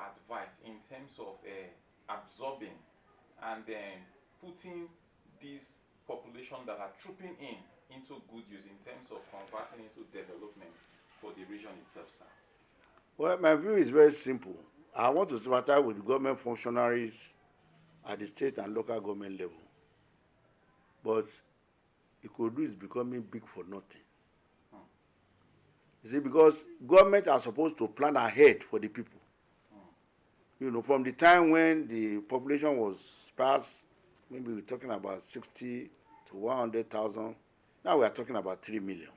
advice in terms of absorbing and then putting this population that are trooping into good use in terms of converting into development for the region itself, sir? Well, my view is very simple. I want to sympathize with government functionaries at the state and local government level. But Ikorodu is becoming big for nothing. You see, because government are supposed to plan ahead for the people. You know, from the time when the population was sparse, maybe we're talking about 60 to 100,000. Now we are talking about 3 million.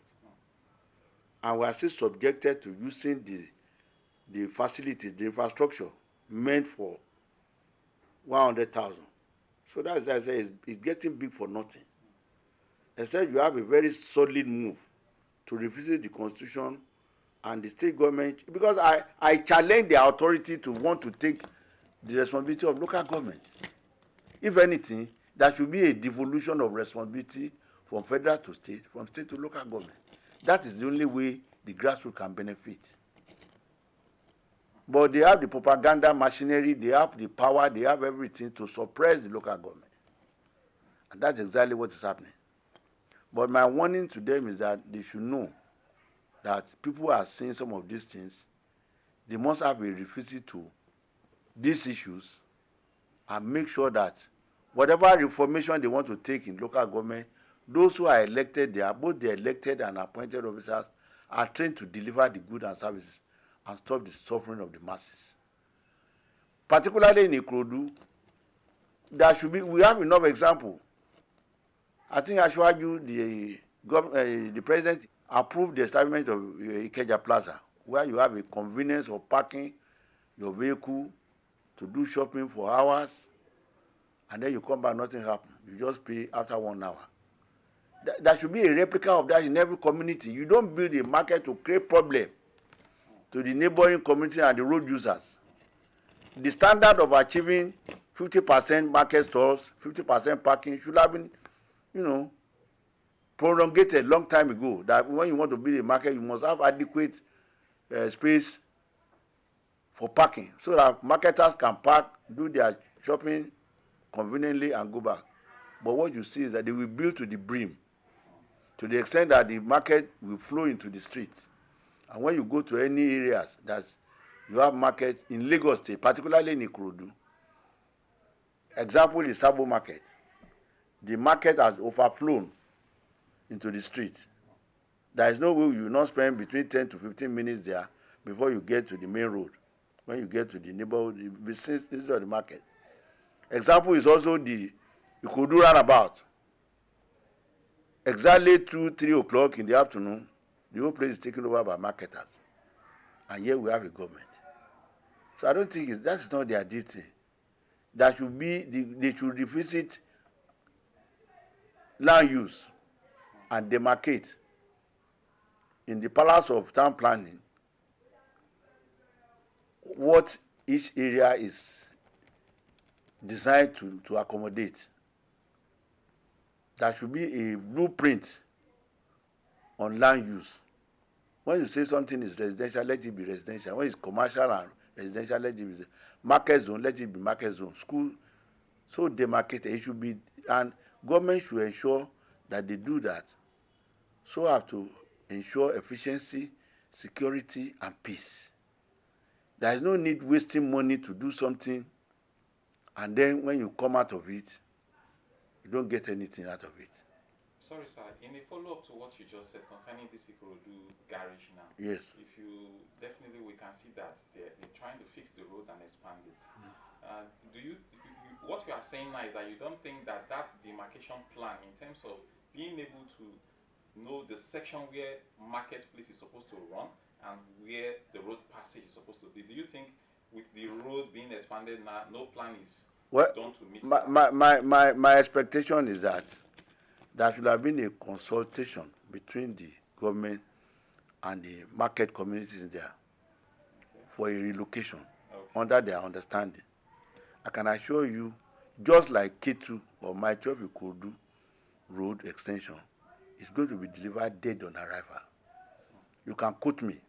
And we are still subjected to using the facilities, the infrastructure meant for 100,000. So that's why I say it's getting big for nothing. Except you have a very solid move to revisit the constitution and the state government, because I challenge the authority to want to take the responsibility of local government. If anything, there should be a devolution of responsibility from federal to state, from state to local government. That is the only way the grassroots can benefit. But they have the propaganda machinery, they have the power, they have everything to suppress the local government. And that's exactly what is happening. But my warning to them is that they should know that people are seeing some of these things. They must have a revisit to these issues and make sure that whatever reformation they want to take in local government, those who are elected there, both the elected and appointed officers, are trained to deliver the goods and services and stop the suffering of the masses. Particularly in Ikorodu, there should be, we have enough example. I think Ashwaju, the president, approved the establishment of Ikeja Plaza, where you have a convenience of parking your vehicle to do shopping for hours, and then you come back, nothing happens. You just pay after 1 hour. There should be a replica of that in every community. You don't build a market to create problem to the neighboring community and the road users. The standard of achieving 50% market stalls, 50% parking should have been, prolongated long time ago. That when you want to build a market, you must have adequate space for parking so that marketers can park, do their shopping conveniently and go back. But what you see is that they will build to the brim, to the extent that the market will flow into the streets. And when you go to any areas that you have markets in Lagos State, particularly in Ikorodu, example is Sabo Market. The market has overflown into the streets. There is no way you will not spend between 10 to 15 minutes there before you get to the main road, when you get to the neighborhood, the vicinity of the market. Example is also the Ikorodu roundabout. Exactly 2, 3 o'clock in the afternoon, the whole place is taken over by marketers. And here we have a government. So I don't think that is not their duty. That should be, they should revisit land use and demarcate in the palace of town planning what each area is designed to accommodate. There should be a blueprint on land use. When you say something is residential, let it be residential. When it's commercial and residential, let it be market zone, let it be market zone. School, so demarcated, it should be, and government should ensure that they do that. So have to ensure efficiency, security, and peace. There is no need wasting money to do something, and then when you come out of it, you don't get anything out of it. Sorry, sir. In a follow-up to what you just said concerning this Ikorodu garage now, Yes. if you definitely we can see that they're trying to fix the road and expand it. What you are saying now is that you don't think that demarcation plan in terms of being able to know the section where marketplace is supposed to run and where the road passage is supposed to be. Do you think with the road being expanded now, no plan is done to meet my expectation is that there should have been a consultation between the government and the market communities there for a relocation under their understanding. I can assure you, just like K2 or my 12 Ikorodu road extension is going to be delivered dead on arrival. You can quote me.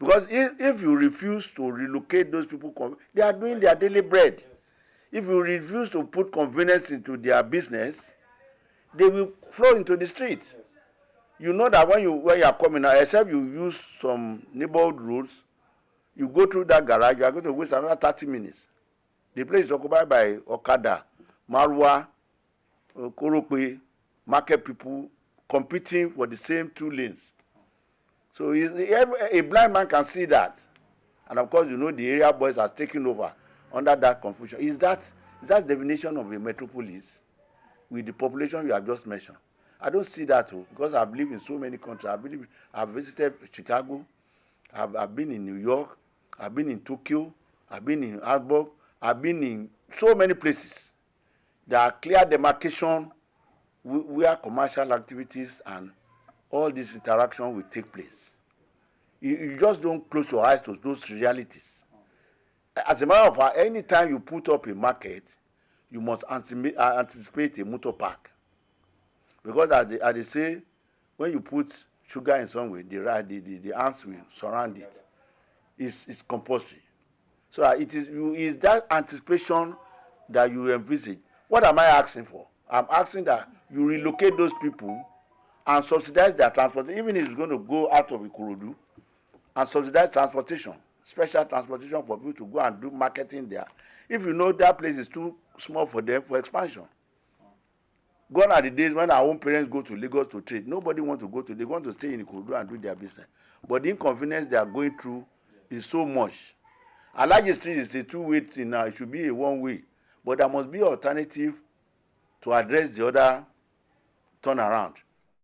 Because if you refuse to relocate those people, they are doing their daily bread. Yes. If you refuse to put convenience into their business, they will flow into the street. Yes. You know that when you are coming out, except you use some neighborhood roads, you go through that garage, you are going to waste another 30 minutes. The place is occupied by Okada, Marwa, Korope, market people competing for the same 2 lanes. So a blind man can see that. And of course, you know the area boys are taking over under that confusion. Is that definition of a metropolis with the population you have just mentioned? I don't see that because I've lived in so many countries. I've visited Chicago, I've been in New York, I've been in Tokyo, I've been in Hamburg, I've been in so many places. There are clear demarcation where commercial activities and all this interaction will take place. You just don't close your eyes to those realities. As a matter of fact, anytime you put up a market, you must anticipate a motor park. Because as they say, when you put sugar in somewhere, the ants will surround it. It's compulsory. So it is that anticipation that you envisage. What am I asking for? I'm asking that you relocate those people and subsidize their transportation, even if it's going to go out of Ikorodu, and subsidize transportation, special transportation for people to go and do marketing there. If you know that place is too small for them for expansion. Gone are the days when our own parents go to Lagos to trade. Nobody wants to go to, they want to stay in Ikorodu and do their business. But the inconvenience they are going through is so much. Alhaji Street is a two-way thing now. It should be a one-way. But there must be an alternative to address the other turnaround.